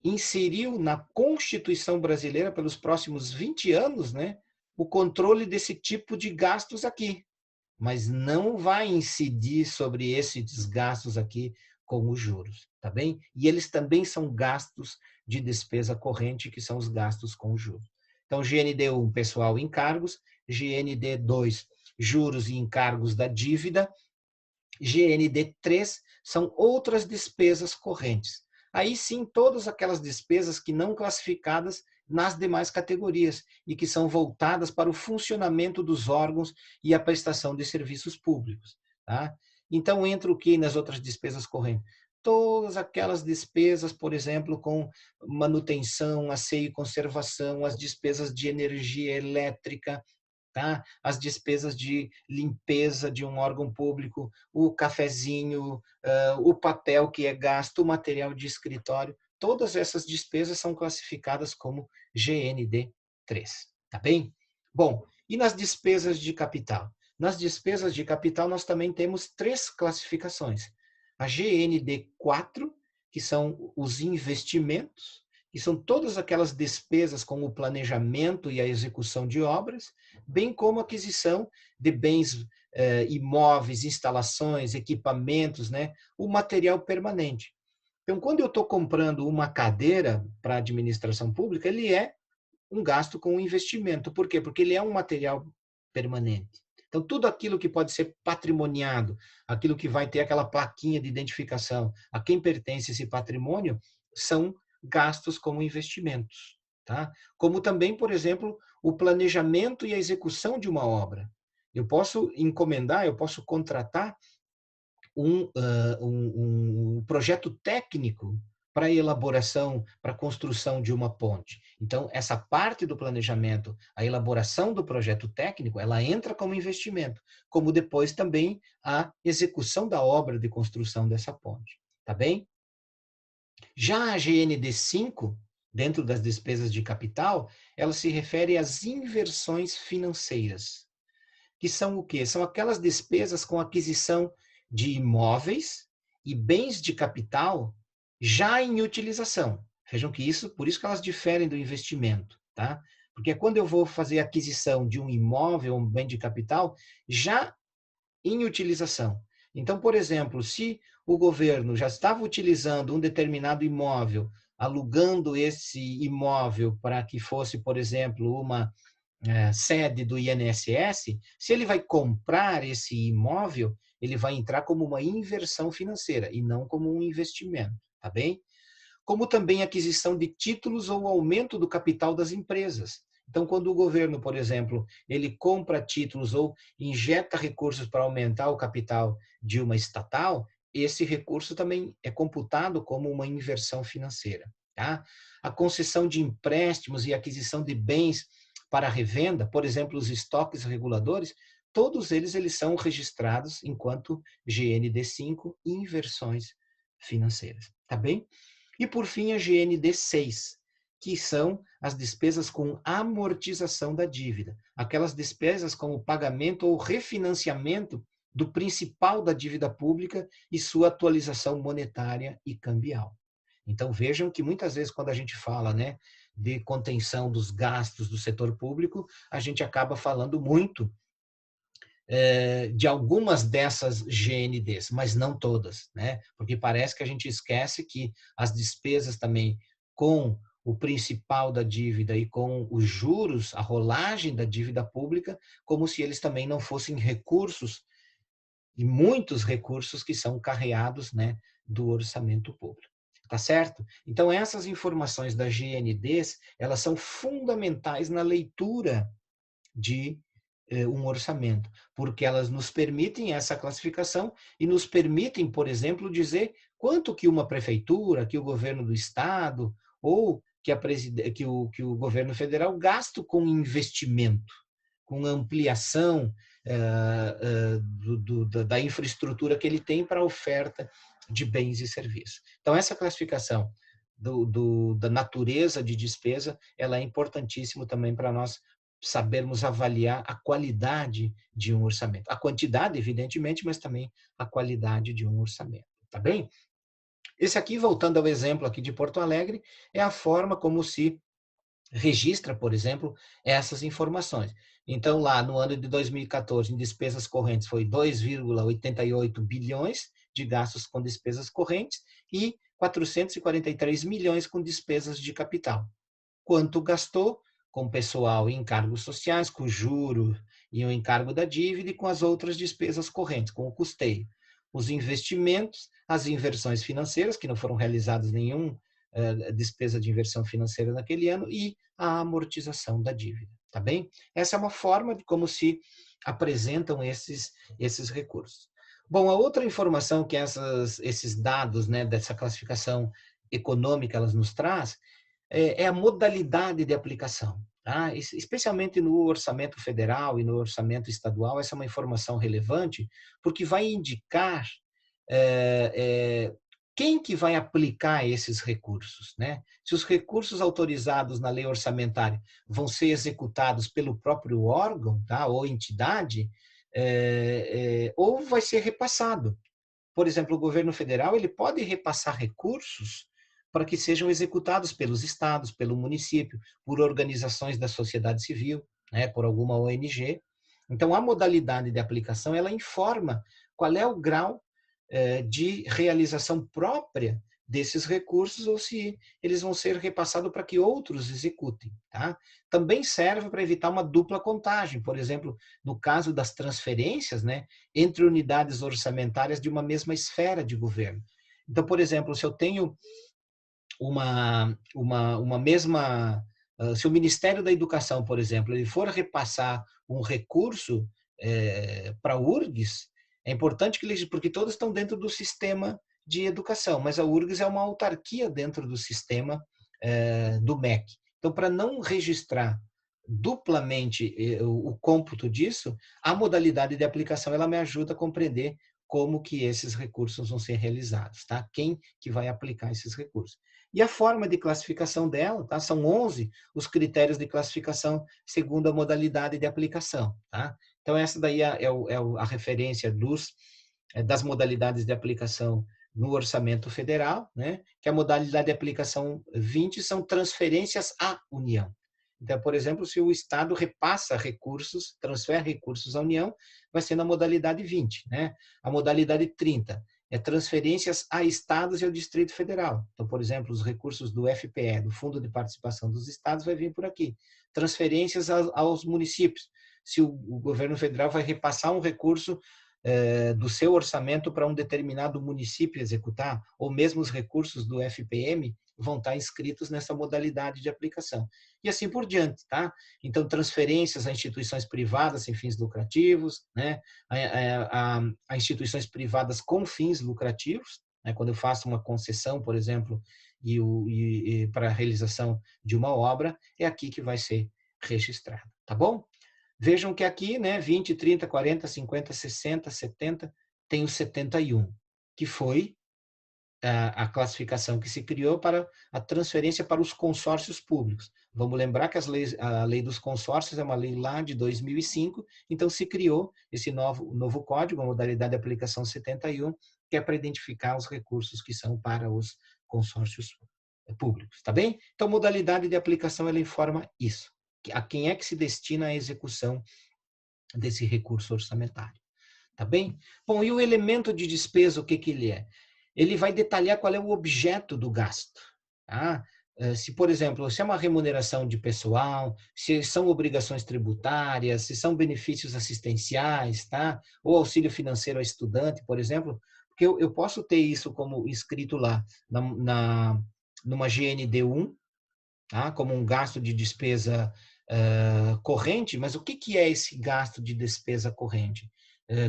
inseriu na Constituição brasileira, pelos próximos 20 anos, né, o controle desse tipo de gastos aqui. Mas não vai incidir sobre esses gastos aqui com os juros, tá bem? E eles também são gastos de despesa corrente, que são os gastos com juros. Então, GND1, pessoal, encargos, GND2, juros e encargos da dívida, GND3 são outras despesas correntes. Aí sim, todas aquelas despesas que não classificadas nas demais categorias e que são voltadas para o funcionamento dos órgãos e a prestação de serviços públicos. Tá? Então, entra o que nas outras despesas correntes? Todas aquelas despesas, por exemplo, com manutenção, asseio e conservação, as despesas de energia elétrica, tá? As despesas de limpeza de um órgão público, o cafezinho, o papel que é gasto, o material de escritório, todas essas despesas são classificadas como GND3, tá bem? Bom, e nas despesas de capital? Nas despesas de capital nós também temos 3 classificações. A GND4, que são os investimentos, que são todas aquelas despesas com o planejamento e a execução de obras, bem como a aquisição de bens imóveis, instalações, equipamentos, né, o material permanente. Então, quando eu estou comprando uma cadeira para a administração pública, ele é um gasto com investimento. Por quê? Porque ele é um material permanente. Então, tudo aquilo que pode ser patrimoniado, aquilo que vai ter aquela plaquinha de identificação, a quem pertence esse patrimônio, são gastos como investimentos. Tá? Como também, por exemplo, o planejamento e a execução de uma obra. Eu posso encomendar, eu posso contratar um projeto técnico para a elaboração, para a construção de uma ponte. Então, essa parte do planejamento, a elaboração do projeto técnico, ela entra como investimento, como depois também a execução da obra de construção dessa ponte. Tá bem? Já a GND5, dentro das despesas de capital, ela se refere às inversões financeiras, que são o quê? São aquelas despesas com aquisição de imóveis e bens de capital já em utilização. Vejam que por isso que elas diferem do investimento, tá? Porque quando eu vou fazer a aquisição de um imóvel, um bem de capital, já em utilização. Então, por exemplo, se o governo já estava utilizando um determinado imóvel, alugando esse imóvel para que fosse, por exemplo, uma sede do INSS, se ele vai comprar esse imóvel, ele vai entrar como uma inversão financeira e não como um investimento, tá bem? Como também aquisição de títulos ou aumento do capital das empresas. Então, quando o governo, por exemplo, ele compra títulos ou injeta recursos para aumentar o capital de uma estatal, esse recurso também é computado como uma inversão financeira. Tá? A concessão de empréstimos e aquisição de bens para revenda, por exemplo, os estoques reguladores, todos eles são registrados enquanto GND5 inversões financeiras. Tá bem? E, por fim, a GND6, que são as despesas com amortização da dívida, aquelas despesas como pagamento ou refinanciamento do principal da dívida pública e sua atualização monetária e cambial. Então, vejam que muitas vezes, quando a gente fala, né, de contenção dos gastos do setor público, a gente acaba falando muito de algumas dessas GNDs, mas não todas, né? Porque parece que a gente esquece que as despesas também com o principal da dívida e com os juros, a rolagem da dívida pública, como se eles também não fossem recursos, e muitos recursos que são carreados, né, do orçamento público. Tá certo? Então, essas informações das GNDs, elas são fundamentais na leitura de um orçamento, porque elas nos permitem essa classificação e nos permitem, por exemplo, dizer quanto que uma prefeitura, que o governo do estado ou que o governo federal gasta com investimento, com ampliação da infraestrutura que ele tem para a oferta de bens e serviços. Então, essa classificação da natureza de despesa, ela é importantíssima também para nós sabermos avaliar a qualidade de um orçamento. A quantidade, evidentemente, mas também a qualidade de um orçamento. Tá bem? Esse aqui, voltando ao exemplo aqui de Porto Alegre, é a forma como se registra, por exemplo, essas informações. Então, lá no ano de 2014, em despesas correntes, foi 2,88 bilhões de gastos com despesas correntes e 443 milhões com despesas de capital. Quanto gastou com pessoal e encargos sociais, com o juro e o encargo da dívida e com as outras despesas correntes, com o custeio. Os investimentos, as inversões financeiras, que não foram realizadas nenhuma despesa de inversão financeira naquele ano, e a amortização da dívida, tá bem? Essa é uma forma de como se apresentam esses recursos. Bom, a outra informação que esses dados, né, dessa classificação econômica elas nos traz é a modalidade de aplicação. Tá? Especialmente no orçamento federal e no orçamento estadual, essa é uma informação relevante, porque vai indicar quem que vai aplicar esses recursos, né? Se os recursos autorizados na lei orçamentária vão ser executados pelo próprio órgão, tá? Ou entidade, ou vai ser repassado. Por exemplo, o governo federal ele pode repassar recursos para que sejam executados pelos estados, pelo município, por organizações da sociedade civil, né, por alguma ONG. Então, a modalidade de aplicação ela informa qual é o grau de realização própria desses recursos ou se eles vão ser repassados para que outros executem. Tá? Também serve para evitar uma dupla contagem, por exemplo, no caso das transferências, né, entre unidades orçamentárias de uma mesma esfera de governo. Então, por exemplo, se eu tenho uma mesma... Se o Ministério da Educação, por exemplo, ele for repassar um recurso para a URGS, é importante que eles, porque todos estão dentro do sistema de educação, mas a URGS é uma autarquia dentro do sistema do MEC. Então, para não registrar duplamente o cômputo disso, a modalidade de aplicação ela me ajuda a compreender como que esses recursos vão ser realizados, tá? Quem que vai aplicar esses recursos. E a forma de classificação dela, tá? São 11 os critérios de classificação segundo a modalidade de aplicação, tá? Então, essa daí é a referência das modalidades de aplicação no orçamento federal, né? Que a modalidade de aplicação 20 são transferências à União. Então, por exemplo, se o Estado repassa recursos, transfere recursos à União, vai ser na modalidade 20, né? A modalidade 30 é transferências a estados e ao Distrito Federal. Então, por exemplo, os recursos do FPE, do Fundo de Participação dos Estados, vai vir por aqui. Transferências aos municípios. Se o governo federal vai repassar um recurso do seu orçamento para um determinado município executar, ou mesmo os recursos do FPM vão estar inscritos nessa modalidade de aplicação. E assim por diante, tá? Então, transferências a instituições privadas sem fins lucrativos, né? A instituições privadas com fins lucrativos, né? Quando eu faço uma concessão, por exemplo, e para a realização de uma obra, é aqui que vai ser registrado, tá bom? Vejam que aqui, né, 20, 30, 40, 50, 60, 70, tem o 71, que foi a classificação que se criou para a transferência para os consórcios públicos. Vamos lembrar que a lei dos consórcios é uma lei lá de 2005, então se criou esse novo código, a modalidade de aplicação 71, que é para identificar os recursos que são para os consórcios públicos, tá bem? Então, modalidade de aplicação, ela informa isso. A quem é que se destina a execução desse recurso orçamentário, tá bem? Bom, e o elemento de despesa, o que que ele é? Ele vai detalhar qual é o objeto do gasto, tá? Se, por exemplo, se é uma remuneração de pessoal, se são obrigações tributárias, se são benefícios assistenciais, tá? Ou auxílio financeiro a estudante, por exemplo, porque eu posso ter isso como escrito lá numa GND1, tá? Como um gasto de despesa corrente, mas o que é esse gasto de despesa corrente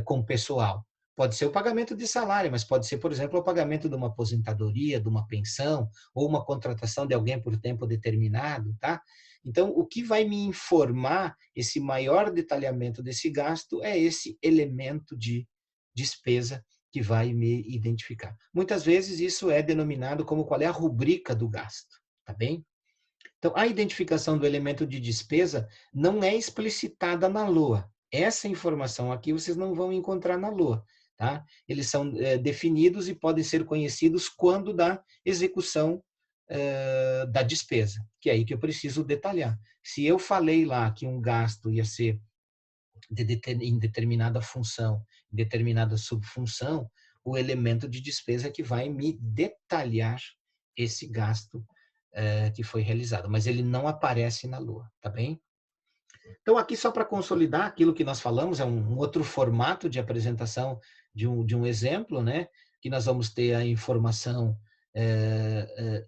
com o pessoal? Pode ser o pagamento de salário, mas pode ser, por exemplo, o pagamento de uma aposentadoria, de uma pensão, ou uma contratação de alguém por tempo determinado, tá? Então, o que vai me informar esse maior detalhamento desse gasto é esse elemento de despesa que vai me identificar. Muitas vezes isso é denominado como qual é a rubrica do gasto, tá bem? Então, a identificação do elemento de despesa não é explicitada na LOA. Essa informação aqui vocês não vão encontrar na LOA. Tá? Eles são definidos e podem ser conhecidos quando da execução da despesa, que é aí que eu preciso detalhar. Se eu falei lá que um gasto ia ser em determinada função, em determinada subfunção, o elemento de despesa é que vai me detalhar esse gasto que foi realizado, mas ele não aparece na LOA, tá bem? Então, aqui só para consolidar aquilo que nós falamos, é um outro formato de apresentação de um exemplo, né? Que nós vamos ter a informação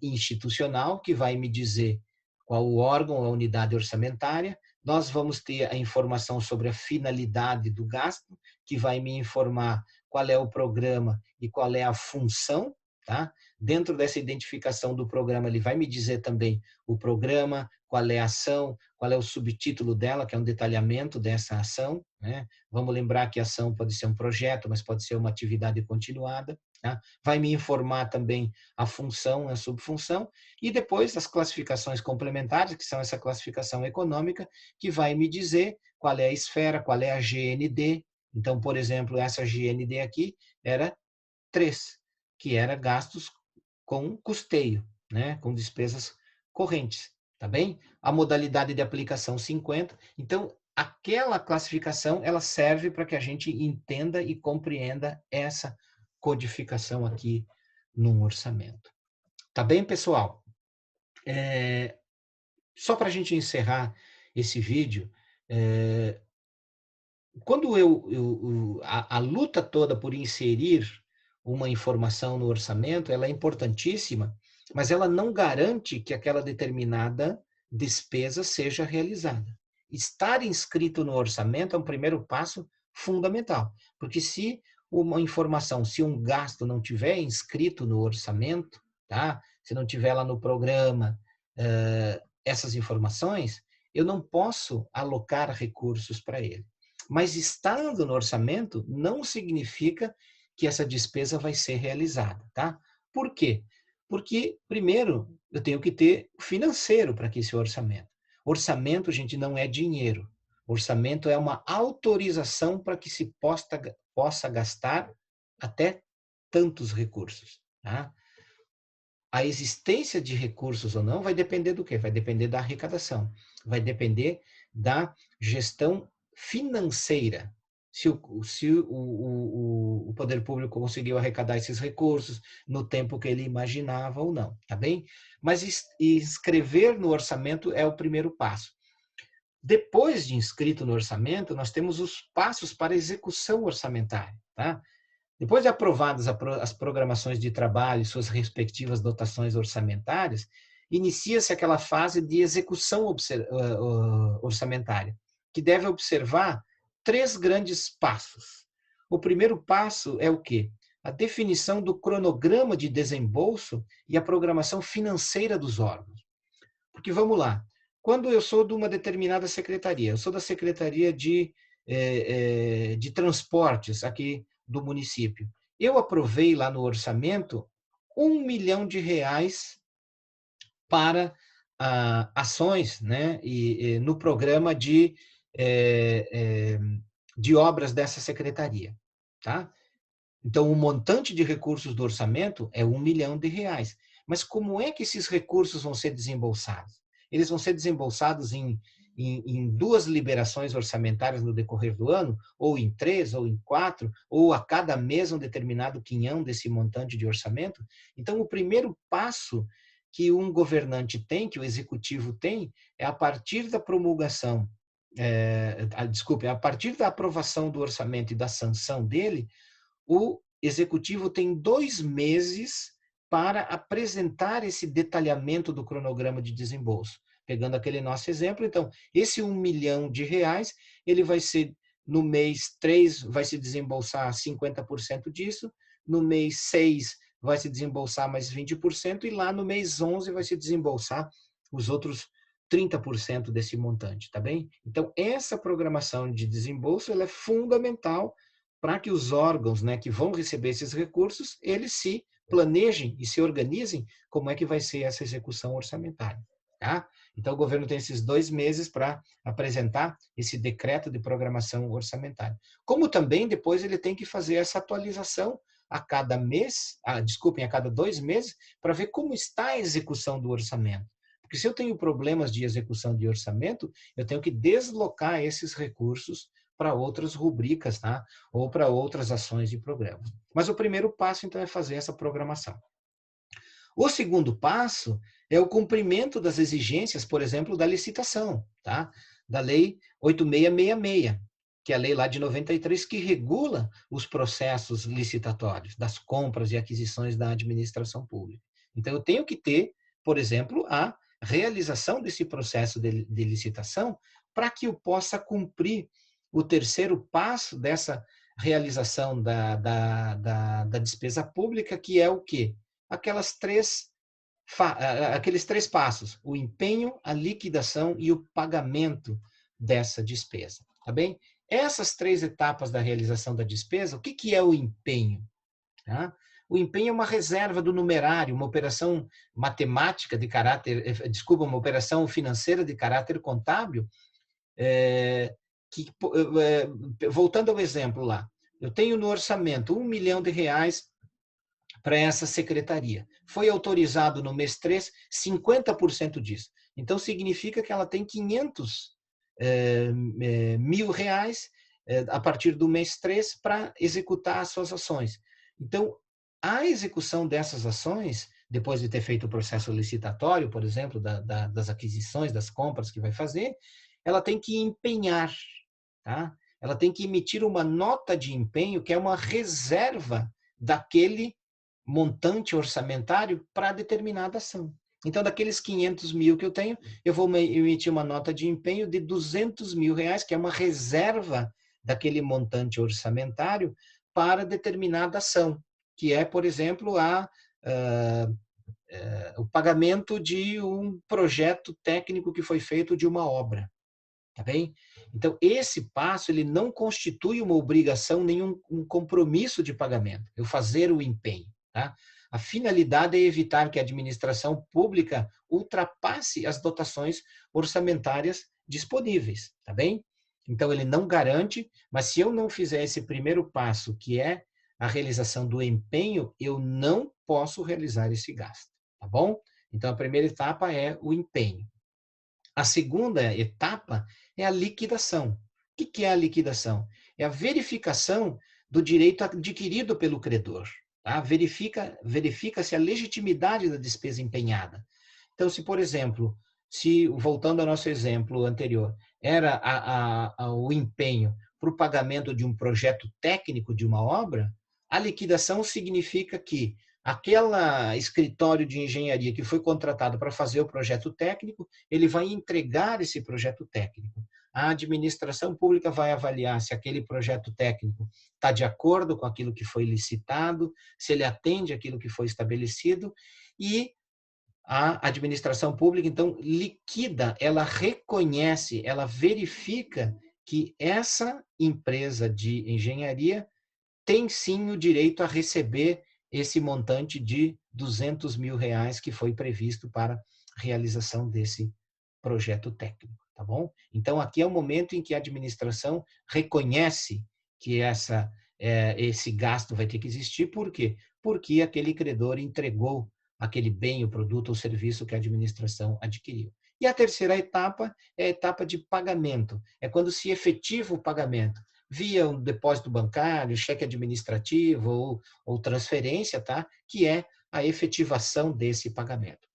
institucional, que vai me dizer qual o órgão, a unidade orçamentária. Nós vamos ter a informação sobre a finalidade do gasto, que vai me informar qual é o programa e qual é a função, tá? Dentro dessa identificação do programa, ele vai me dizer também o programa, qual é a ação, qual é o subtítulo dela, que é um detalhamento dessa ação, né? Vamos lembrar que a ação pode ser um projeto, mas pode ser uma atividade continuada, tá? Vai me informar também a função, a subfunção, e depois as classificações complementares, que são essa classificação econômica, que vai me dizer qual é a esfera, qual é a GND. Então, por exemplo, essa GND aqui era 3, que era gastos com custeio, né? Com despesas correntes, tá bem? A modalidade de aplicação 50. Então, aquela classificação, ela serve para que a gente entenda e compreenda essa codificação aqui num orçamento. Tá bem, pessoal? Só para a gente encerrar esse vídeo, quando a luta toda por inserir uma informação no orçamento, ela é importantíssima, mas ela não garante que aquela determinada despesa seja realizada. Estar inscrito no orçamento é um primeiro passo fundamental, porque se uma informação, se um gasto não tiver inscrito no orçamento, tá? Se não tiver lá no programa essas informações, eu não posso alocar recursos para ele. Mas estando no orçamento não significa que essa despesa vai ser realizada, tá? Por quê? Porque, primeiro, eu tenho que ter financeiro para que esse orçamento. Orçamento, gente, não é dinheiro. Orçamento é uma autorização para que se possa gastar até tantos recursos, tá? A existência de recursos ou não vai depender do quê? Vai depender da arrecadação, vai depender da gestão financeira. Se o poder público conseguiu arrecadar esses recursos no tempo que ele imaginava ou não, tá bem? Mas inscrever no orçamento é o primeiro passo. Depois de inscrito no orçamento, nós temos os passos para execução orçamentária, tá? Depois de aprovadas as programações de trabalho e suas respectivas dotações orçamentárias, inicia-se aquela fase de execução orçamentária, que deve observar 3 grandes passos. O primeiro passo é o quê? A definição do cronograma de desembolso e a programação financeira dos órgãos. Porque vamos lá, quando eu sou de uma determinada secretaria, eu sou da Secretaria de Transportes aqui do município, eu aprovei lá no orçamento R$ 1 milhão para ações, né, no programa de obras dessa secretaria, tá? Então, o montante de recursos do orçamento é R$ 1 milhão. Mas como é que esses recursos vão ser desembolsados? Eles vão ser desembolsados em 2 liberações orçamentárias no decorrer do ano, ou em 3, ou em 4, ou a cada mês um determinado quinhão desse montante de orçamento? Então, o primeiro passo que um governante tem, que o executivo tem, é a partir da promulgação, desculpe, a partir da aprovação do orçamento e da sanção dele, o executivo tem 2 meses para apresentar esse detalhamento do cronograma de desembolso. Pegando aquele nosso exemplo, então, esse R$ 1 milhão, ele vai ser, no mês 3, vai se desembolsar 50% disso, no mês 6, vai se desembolsar mais 20%, e lá no mês 11 vai se desembolsar os outros 30% desse montante, tá bem? Então, essa programação de desembolso, ela é fundamental para que os órgãos, né, que vão receber esses recursos, eles se planejem e se organizem como é que vai ser essa execução orçamentária. Tá? Então, o governo tem esses 2 meses para apresentar esse decreto de programação orçamentária. Como também depois ele tem que fazer essa atualização a cada mês, a cada 2 meses, para ver como está a execução do orçamento. Porque se eu tenho problemas de execução de orçamento, eu tenho que deslocar esses recursos para outras rubricas, tá? Ou para outras ações e programas. Mas o primeiro passo, então, é fazer essa programação. O segundo passo é o cumprimento das exigências, por exemplo, da licitação, tá? Da Lei 8666, que é a lei lá de 93, que regula os processos licitatórios, das compras e aquisições da administração pública. Então, eu tenho que ter, por exemplo, a realização desse processo de licitação para que eu possa cumprir o terceiro passo dessa realização da despesa pública, que é o quê? Aqueles 3 passos: o empenho, a liquidação e o pagamento dessa despesa, tá bem? Essas 3 etapas da realização da despesa, o que é o empenho? Tá? O empenho é uma reserva do numerário, uma operação matemática de caráter, uma operação financeira de caráter contábil, voltando ao exemplo lá, eu tenho no orçamento R$ 1 milhão para essa secretaria. Foi autorizado no mês 3 50% disso. Então, significa que ela tem 500 mil reais a partir do mês 3 para executar as suas ações. Então, a execução dessas ações, depois de ter feito o processo licitatório, por exemplo, das aquisições, das compras que vai fazer, ela tem que empenhar, tá? Ela tem que emitir uma nota de empenho, que é uma reserva daquele montante orçamentário para determinada ação. Então, daqueles 500 mil que eu tenho, eu vou emitir uma nota de empenho de 200 mil reais, que é uma reserva daquele montante orçamentário para determinada ação, que é, por exemplo, o pagamento de um projeto técnico que foi feito de uma obra. Tá bem? Então, esse passo ele não constitui uma obrigação, nenhum um compromisso de pagamento, eu fazer o empenho. Tá? A finalidade é evitar que a administração pública ultrapasse as dotações orçamentárias disponíveis. Tá bem? Então, ele não garante, mas se eu não fizer esse primeiro passo, que é a realização do empenho, eu não posso realizar esse gasto. Tá bom? Então, a primeira etapa é o empenho. A segunda etapa é a liquidação. O que é a liquidação? É a verificação do direito adquirido pelo credor. Tá? Verifica-se a legitimidade da despesa empenhada. Então, se, por exemplo, voltando ao nosso exemplo anterior, era o empenho para o pagamento de um projeto técnico de uma obra, a liquidação significa que aquele escritório de engenharia que foi contratado para fazer o projeto técnico, ele vai entregar esse projeto técnico. A administração pública vai avaliar se aquele projeto técnico está de acordo com aquilo que foi licitado, se ele atende aquilo que foi estabelecido, e a administração pública, então, liquida, ela reconhece, ela verifica que essa empresa de engenharia tem sim o direito a receber esse montante de 200 mil reais que foi previsto para a realização desse projeto técnico, tá bom? Então, aqui é o momento em que a administração reconhece que esse gasto vai ter que existir. Por quê? Porque aquele credor entregou aquele bem, o produto ou serviço que a administração adquiriu. E a terceira etapa é a etapa de pagamento. É quando se efetiva o pagamento via um depósito bancário, cheque administrativo ou transferência, tá? Que é a efetivação desse pagamento.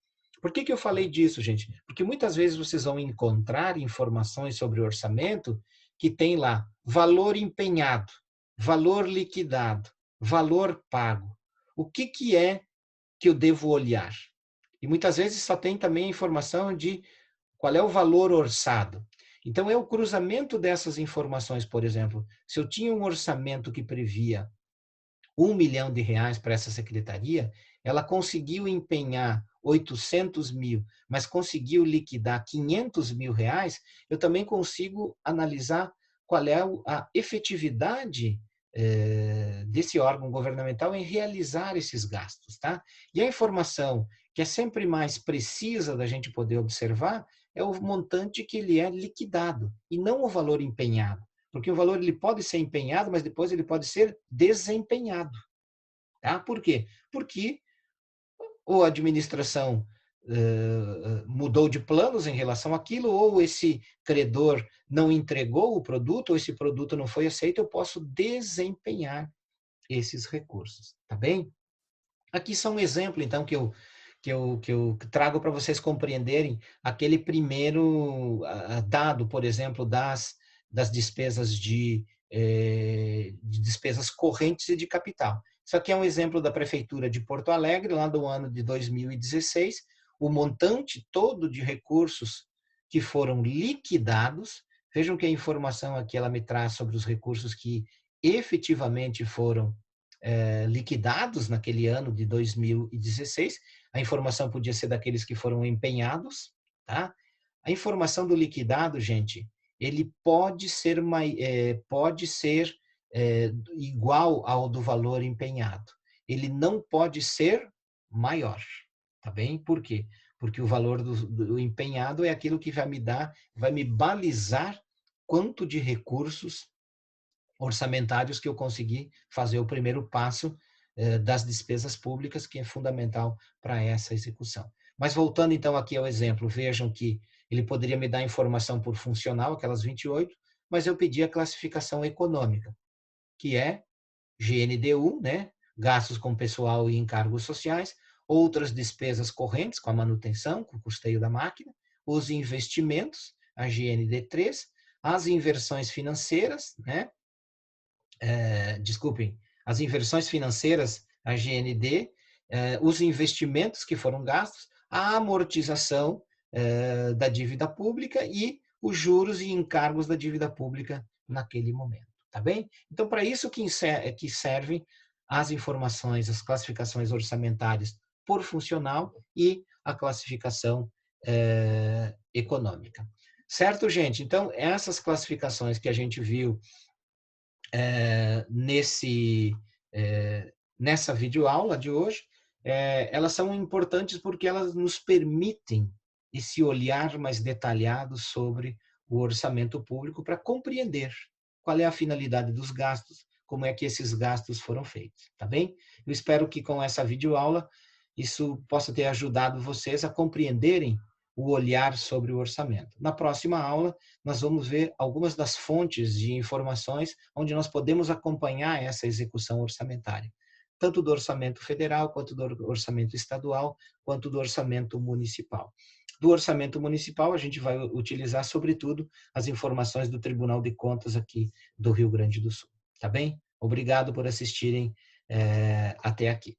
Por que que eu falei disso, gente? Porque muitas vezes vocês vão encontrar informações sobre o orçamento que tem lá valor empenhado, valor liquidado, valor pago. O que que é que eu devo olhar? E muitas vezes só tem também a informação de qual é o valor orçado. Então, é o cruzamento dessas informações, por exemplo. Se eu tinha um orçamento que previa R$ 1 milhão para essa secretaria, ela conseguiu empenhar 800 mil, mas conseguiu liquidar R$ 500 mil, eu também consigo analisar qual é a efetividade desse órgão governamental em realizar esses gastos, tá? E a informação que é sempre mais precisa da gente poder observar é o montante que ele é liquidado e não o valor empenhado, porque o valor ele pode ser empenhado, mas depois ele pode ser desempenhado, tá? Por quê? Porque ou a administração mudou de planos em relação àquilo, ou esse credor não entregou o produto, ou esse produto não foi aceito, eu posso desempenhar esses recursos, tá bem? Aqui são um exemplo, então, que eu trago para vocês compreenderem aquele primeiro dado, por exemplo, das despesas de despesas correntes e de capital. Isso aqui é um exemplo da Prefeitura de Porto Alegre, lá do ano de 2016, o montante todo de recursos que foram liquidados. Vejam que a informação aqui ela me traz sobre os recursos que efetivamente foram liquidados naquele ano de 2016. A informação podia ser daqueles que foram empenhados, tá? A informação do liquidado, gente, ele pode ser igual ao do valor empenhado. Ele não pode ser maior, tá bem? Por quê? Porque o valor do empenhado é aquilo que vai me balizar quanto de recursos orçamentários que eu consegui fazer o primeiro passo das despesas públicas, que é fundamental para essa execução. Mas voltando então aqui ao exemplo, vejam que ele poderia me dar informação por funcional, aquelas 28, mas eu pedi a classificação econômica, que é GNDU, né? Gastos com pessoal e encargos sociais, outras despesas correntes, com a manutenção, com o custeio da máquina, os investimentos, a GND3, as inversões financeiras, né? Desculpem, as inversões financeiras, a GND, os investimentos que foram gastos, a amortização da dívida pública e os juros e encargos da dívida pública naquele momento, tá bem? Então, para isso que servem as informações, as classificações orçamentárias por funcional e a classificação econômica. Certo, gente? Então, essas classificações que a gente viu nessa videoaula de hoje, elas são importantes porque elas nos permitem esse olhar mais detalhado sobre o orçamento público para compreender qual é a finalidade dos gastos, como é que esses gastos foram feitos, tá bem? Eu espero que com essa videoaula isso possa ter ajudado vocês a compreenderem o olhar sobre o orçamento. Na próxima aula, nós vamos ver algumas das fontes de informações onde nós podemos acompanhar essa execução orçamentária, tanto do orçamento federal, quanto do orçamento estadual, quanto do orçamento municipal. Do orçamento municipal, a gente vai utilizar, sobretudo, as informações do Tribunal de Contas aqui do Rio Grande do Sul. Tá bem? Obrigado por assistirem até aqui.